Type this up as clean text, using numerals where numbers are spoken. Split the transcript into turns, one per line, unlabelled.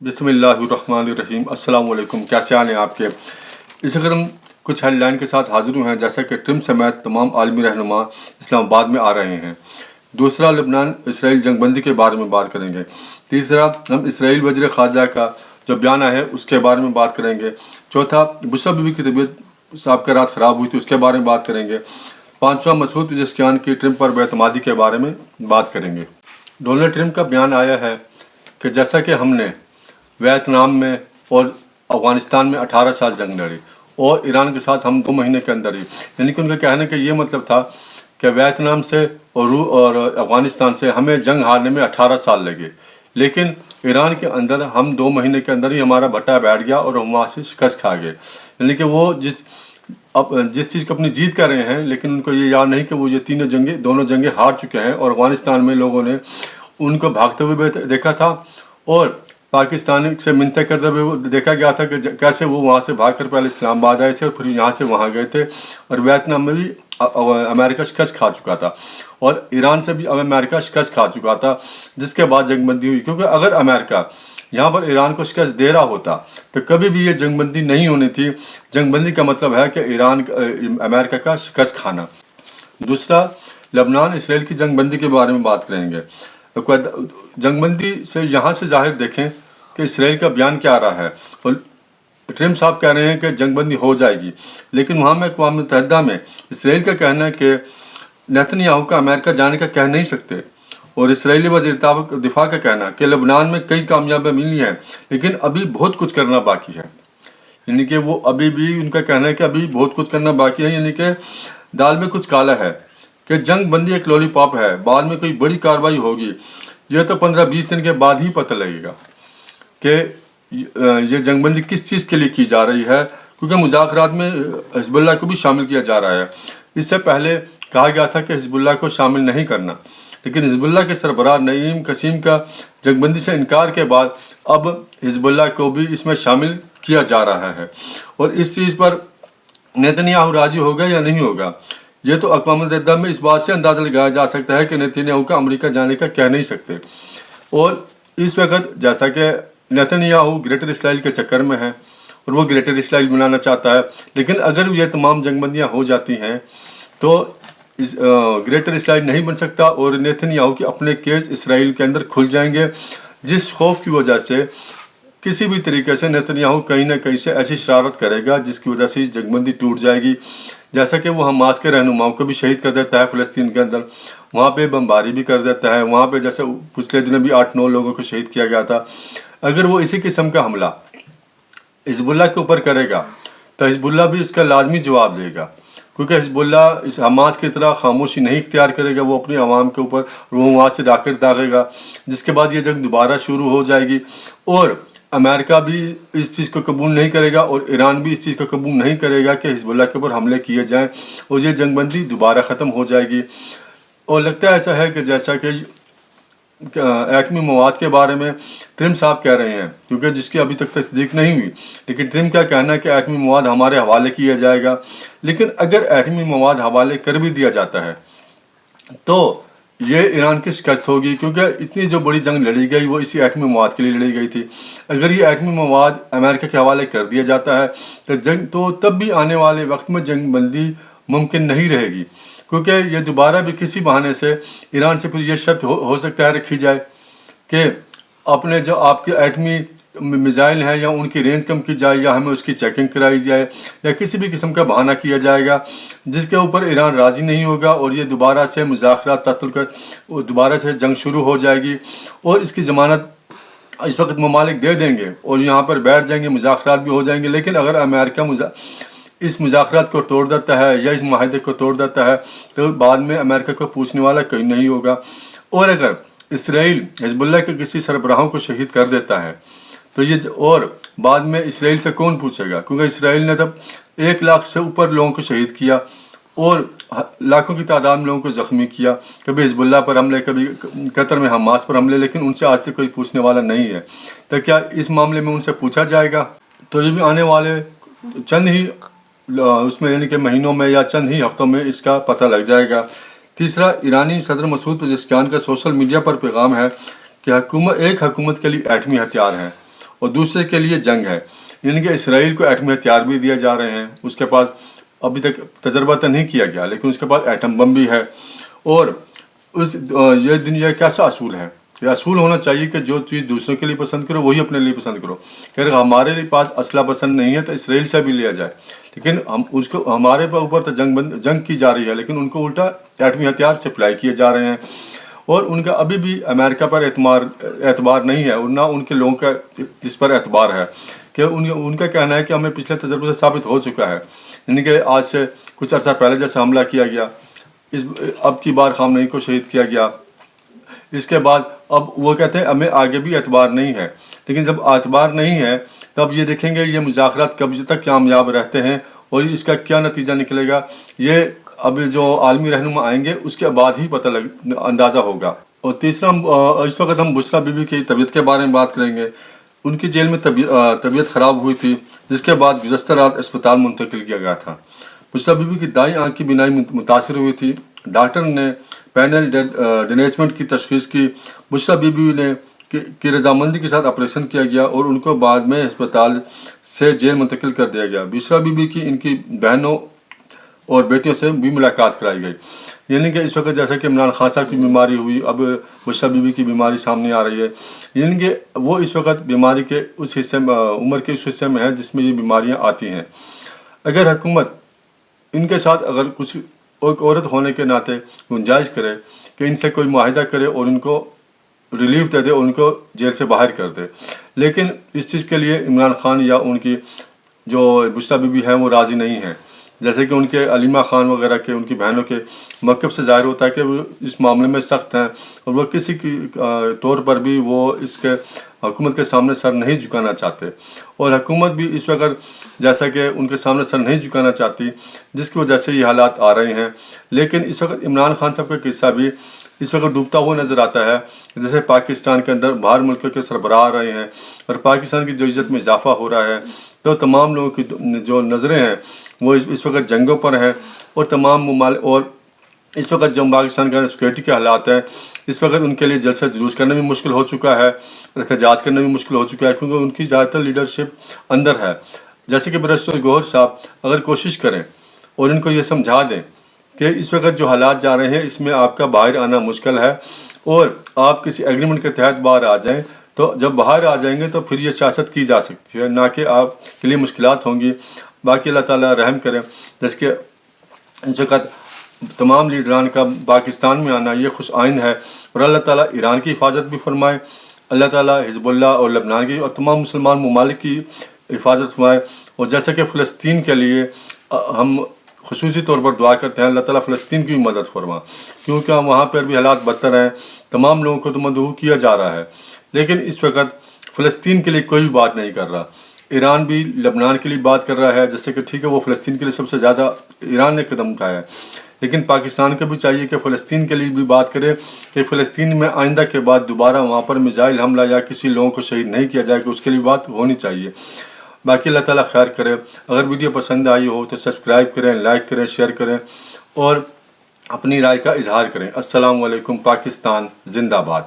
बिस्मिल्लाहिर्रहमानिर्रहीम। अस्सलाम वालेकुम। कैसे हाल हैं आपके। इस वक्त हम कुछ हेडलाइन के साथ हाजिर हुए हैं, जैसा कि ट्रम्प समेत तमाम आलमी रहनुमा इस्लामाबाद में आ रहे हैं। दूसरा, लबनान इसराइल जंगबंदी के बारे में बात करेंगे। तीसरा, हम इसराइल वज़ीर ख़ारजा का जो बयान है उसके बारे में बात करेंगे। चौथा, बुशरा बीबी की तबीयत साबिक़ा रात ख़राब हुई थी, उसके बारे में बात करेंगे। पाँचवा, मसूद पेज़ेश्कियान की ट्रम्प पर बेतमादी के बारे में बात करेंगे। डोनाल्ड ट्रम्प का बयान आया है कि जैसा कि हमने वियतनाम में और अफ़गानिस्तान में 18 साल जंग लड़ी और ईरान के साथ हम 2 महीने के अंदर ही, यानी कि उनके कहने का ये मतलब था कि वियतनाम से और अफ़गानिस्तान से हमें जंग हारने में 18 साल लगे, लेकिन ईरान के अंदर हम 2 महीने के अंदर ही हमारा भट्टा बैठ गया और हम वहाँ से शिकस्त खा गए। यानी कि वो जिस चीज़ को अपनी जीत कर रहे हैं, लेकिन उनको ये याद नहीं कि वो ये दोनों जंगें हार चुके हैं और अफ़गानिस्तान में लोगों ने उनको भागते हुए देखा था और पाकिस्तान से मिन्नतें करते हुए देखा गया था कि कैसे वो वहाँ से भागकर पहले इस्लामाबाद आए थे और फिर यहाँ से वहाँ गए थे। और वियतनाम में भी अमेरिका शिकस्त खा चुका था और ईरान से भी अब अमेरिका शिकस्त खा चुका था, जिसके बाद जंगबंदी हुई। क्योंकि अगर अमेरिका यहाँ पर ईरान को शिकस्त दे रहा होता तो कभी भी ये जंगबंदी नहीं होनी थी। जंगबंदी का मतलब है कि अमेरिका का शिकस्त खाना। दूसरा, लबनान इसराइल की जंगबंदी के बारे में बात करेंगे। जंगबंदी से यहाँ से जाहिर देखें कि इसराइल का बयान क्या आ रहा है। और ट्रम्प साहब कह रहे हैं कि जंगबंदी हो जाएगी, लेकिन वहाँ में अक़वाम मुत्तहिदा में इसराइल का कहना है कि नेतन्याहू का अमेरिका जाने का कह नहीं सकते। और इसराइली वज़ीर दिफा का कहना है कि लबनान में कई कामयाबियाँ मिली हैं, लेकिन अभी बहुत कुछ करना बाकी है। यानी कि वो अभी भी, उनका कहना है कि अभी बहुत कुछ करना बाकी है, यानी कि दाल में कुछ काला है, कि जंगबंदी एक लॉलीपॉप है, बाद में कोई बड़ी कार्रवाई होगी ये तो 15-20 दिन के बाद ही पता लगेगा कि ये जंगबंदी किस चीज़ के लिए की जा रही है। क्योंकि मुज़ाकरात में हिज़्बुल्लाह को भी शामिल किया जा रहा है। इससे पहले कहा गया था कि हिज़्बुल्लाह को शामिल नहीं करना, लेकिन हिज़्बुल्लाह के सरबराह नईम कसीम का जंगबंदी से इनकार के बाद अब हिज़्बुल्लाह को भी इसमें शामिल किया जा रहा है। और इस चीज़ पर नेतन्याहू राज़ी होगा या नहीं होगा, ये तो अक़वाम मुत्तहिदा में इस बात से अंदाज़ा लगाया जा सकता है कि नेतन्याहू का अमेरिका जाने का कह नहीं सकते। और इस वक्त जैसा कि नेतन्याहू ग्रेटर इसराइल के चक्कर में है और वो ग्रेटर इसराइल बनाना चाहता है, लेकिन अगर ये तमाम जंगबंदियाँ हो जाती हैं तो ग्रेटर इसराइल नहीं बन सकता और नेतन्याहू के अपने केस इसराइल के अंदर खुल जाएंगे, जिस खौफ की वजह से किसी भी तरीके से नेतन्याहू कहीं ना कहीं से ऐसी शरारत करेगा जिसकी वजह से जंगबंदी टूट जाएगी। जैसा कि वो हमास के रहनुमाओं को भी शहीद कर देता है फ़लस्तीन के अंदर, वहाँ पे बमबारी भी कर देता है। वहाँ पे जैसे पिछले दिनों भी 8-9 लोगों को शहीद किया गया था। अगर वो इसी किस्म का हमला हिज़्बुल्लाह के ऊपर करेगा तो हिज़्बुल्लाह भी इसका लाजमी जवाब देगा, क्योंकि हिज़्बुल्लाह इस हमास की तरह खामोशी नहीं इख्तियार करेगा। वो अपनी आवाम के ऊपर वो वहाँ से राकेट दागेगा, जिसके बाद ये जंग दोबारा शुरू हो जाएगी। और अमेरिका भी इस चीज़ को कबूल नहीं करेगा और ईरान भी इस चीज़ को कबूल नहीं करेगा कि हिज़्बुल्लाह के ऊपर हमले किए जाएं और ये जंगबंदी दोबारा ख़त्म हो जाएगी। और लगता है ऐसा है कि जैसा कि एटमी मवाद के बारे में ट्रम्प साहब कह रहे हैं, क्योंकि जिसकी अभी तक तस्दीक नहीं हुई, लेकिन ट्रम्प का कहना है कि एटमी मवाद हमारे हवाले किया जाएगा। लेकिन अगर एटमी मवाद हवाले कर भी दिया जाता है तो ये ईरान की शिकस्त होगी, क्योंकि इतनी जो बड़ी जंग लड़ी गई वो इसी एटमी मवाद के लिए लड़ी गई थी। अगर ये एटमी मवाद अमेरिका के हवाले कर दिया जाता है तो तब भी आने वाले वक्त में जंगबंदी मुमकिन नहीं रहेगी, क्योंकि ये दोबारा भी किसी बहाने से ईरान से फिर ये शर्त हो सकता है रखी जाए कि अपने जो आपके एटमी मिज़ाइल हैं या उनकी रेंज कम की जाए या हमें उसकी चेकिंग कराई जाए, या किसी भी किस्म का बहाना किया जाएगा जिसके ऊपर ईरान राज़ी नहीं होगा और ये दोबारा से मुज़ाकरात दोबारा से जंग शुरू हो जाएगी। और इसकी ज़मानत इस वक्त ममालिक दे देंगे और यहाँ पर बैठ जाएंगे, मुज़ाकरात भी हो जाएंगे। लेकिन अगर अमेरिका इस मुज़ाकरात को तोड़ देता है या इस माहिदे को तोड़ देता है तो बाद में अमेरिका को पूछने वाला कोई नहीं होगा। और अगर इसराइल हिज़्बुल्लाह के किसी सरबराहों को शहीद कर देता है तो ये और बाद में इसराइल से कौन पूछेगा, क्योंकि इसराइल ने तब 1 लाख से ऊपर लोगों को शहीद किया और लाखों की तादाद में लोगों को ज़ख्मी किया। कभी हिज़्बुल्लाह पर हमले, कभी कतर में हमास पर हमले, लेकिन उनसे आज तक कोई पूछने वाला नहीं है। तो क्या इस मामले में उनसे पूछा जाएगा? तो ये भी आने वाले चंद ही उसमें यानी कि महीनों में या चंद ही हफ्तों में इसका पता लग जाएगा। तीसरा, ईरानी सदर मसूद पेज़ेश्कियान का सोशल मीडिया पर पैगाम है कि एक हुकूमत के लिए एटमी हथियार है اور دوسرے کے لیے جنگ ہے، یعنی کہ اسرائیل کو ایٹمی ہتھیار بھی دیا جا رہے ہیں، اس کے پاس ابھی تک تجربہ تو نہیں کیا گیا لیکن اس کے پاس ایٹم بم بھی ہے۔ اور یہ دنیا کیسا اصول ہے؟ یہ اصول ہونا چاہیے کہ جو چیز دوسروں کے لیے پسند کرو وہی اپنے لیے پسند کرو، کہ اگر ہمارے لیے پاس اسلحہ پسند نہیں ہے تو اسرائیل سے بھی لیا جائے، لیکن ہمارے اوپر تو جنگ کی جا رہی ہے لیکن ان کو الٹا ایٹمی ہتھیار سپلائی کیے جا رہے ہیں، اور ان کا ابھی بھی امریکہ پر اعتبار نہیں ہے، اور نہ ان کے لوگوں کا اس پر اعتبار ہے، کہ ان کا کہنا ہے کہ ہمیں پچھلے تجربے سے ثابت ہو چکا ہے، یعنی کہ آج سے کچھ عرصہ پہلے جیسے حملہ کیا گیا، اب کی بار خامنئی کو شہید کیا گیا، اس کے بعد اب وہ کہتے ہیں ہمیں آگے بھی اعتبار نہیں ہے، لیکن جب اعتبار نہیں ہے تب یہ دیکھیں گے یہ مذاکرات کب تک کامیاب رہتے ہیں اور اس کا کیا نتیجہ نکلے گا، یہ اب جو عالمی رہنما آئیں گے اس کے بعد ہی اندازہ ہوگا۔ اور تیسرا، اس وقت ہم بشریٰ بی بی کی طبیعت کے بارے میں بات کریں گے۔ ان کی جیل میں طبیعت خراب ہوئی تھی، جس کے بعد گزشتہ رات اسپتال منتقل کیا گیا تھا۔ بشریٰ بی بی کی دائیں آنکھ کی بینائی متاثر ہوئی تھی، ڈاکٹر نے پینل ڈیمیجمنٹ کی تشخیص کی، بشریٰ بی بی کی رضامندی کے ساتھ آپریشن کیا گیا اور ان کو بعد میں اسپتال سے جیل منتقل کر دیا گیا۔ بشریٰ بی بی کی ان کی بہنوں اور بیٹیوں سے بھی ملاقات کرائی گئی، یعنی کہ اس وقت جیسے کہ عمران خان صاحب کی بیماری ہوئی، اب بشریٰ بی بی کی بیماری سامنے آ رہی ہے، یعنی کہ وہ اس وقت بیماری کے اس حصے میں، عمر کے اس حصے میں ہے جس میں یہ بیماریاں آتی ہیں۔ اگر حکومت ان کے ساتھ اگر کچھ ایک عورت ہونے کے ناطے گنجائش کرے کہ ان سے کوئی معاہدہ کرے اور ان کو ریلیف دے دے اور ان کو جیل سے باہر کر دے، لیکن اس چیز کے لیے عمران خان یا ان کی جو بشریٰ بی بی ہیں وہ راضی نہیں ہیں، جیسے کہ ان کے علیمہ خان وغیرہ کے، ان کی بہنوں کے موقف سے ظاہر ہوتا ہے کہ وہ اس معاملے میں سخت ہیں اور وہ کسی کی طور پر بھی وہ اس کے حکومت کے سامنے سر نہیں جھکانا چاہتے، اور حکومت بھی اس وقت جیسا کہ ان کے سامنے سر نہیں جھکانا چاہتی، جس کی وجہ سے یہ حالات آ رہے ہیں۔ لیکن اس وقت عمران خان صاحب کا قصہ بھی اس وقت ڈوبتا ہوا نظر آتا ہے، جیسے پاکستان کے اندر باہر ملکوں کے سربراہ آ رہے ہیں اور پاکستان کی جو عزت میں اضافہ ہو رہا ہے، تو تمام لوگوں کی جو نظریں ہیں وہ اس وقت جنگوں پر ہیں، اور تمام ممالک، اور اس وقت جو پاکستان کے سیکورٹی کے حالات ہیں، اس وقت ان کے لیے جلسہ جلوس کرنا بھی مشکل ہو چکا ہے، احتجاج کرنا بھی مشکل ہو چکا ہے، کیونکہ ان کی زیادہ تر لیڈرشپ اندر ہے۔ جیسے کہ برسٹر گوہر صاحب اگر کوشش کریں اور ان کو یہ سمجھا دیں کہ اس وقت جو حالات جا رہے ہیں اس میں آپ کا باہر آنا مشکل ہے اور آپ کسی ایگریمنٹ کے تحت باہر آ جائیں، تو جب باہر آ جائیں گے تو پھر یہ سیاست کی جا سکتی ہے، نہ کہ آپ کے لیے مشکلات ہوں گی۔ باقی اللہ تعالیٰ رحم کرے، جیسے کہ اس وقت تمام لیڈران کا پاکستان میں آنا یہ خوش آئند ہے، اور اللہ تعالیٰ ایران کی حفاظت بھی فرمائے، اللہ تعالیٰ حزب اللہ اور لبنان کی اور تمام مسلمان ممالک کی حفاظت فرمائے، اور جیسا کہ فلسطین کے لیے ہم خصوصی طور پر دعا کرتے ہیں اللہ تعالیٰ فلسطین کی بھی مدد فرما، کیونکہ وہاں پر بھی حالات بدتر ہیں، تمام لوگوں کو تو مدعو کیا جا رہا ہے، لیکن اس وقت فلسطین کے لیے کوئی بھی بات نہیں کر رہا۔ ایران بھی لبنان کے لیے بات کر رہا ہے، جیسے کہ ٹھیک ہے وہ فلسطین کے لیے سب سے زیادہ ایران نے قدم اٹھایا ہے، لیکن پاکستان کو بھی چاہیے کہ فلسطین کے لیے بھی بات کرے کہ فلسطین میں آئندہ کے بعد دوبارہ وہاں پر میزائل حملہ یا کسی لوگوں کو شہید نہیں کیا جائے، کہ اس کے لیے بات ہونی چاہیے۔ باقی اللہ تعالیٰ خیر کرے۔ اگر ویڈیو پسند آئی ہو تو سبسکرائب کریں، لائک کریں، شیئر کریں اور اپنی رائے کا اظہار کریں۔ السلام علیکم۔ پاکستان زندہ باد۔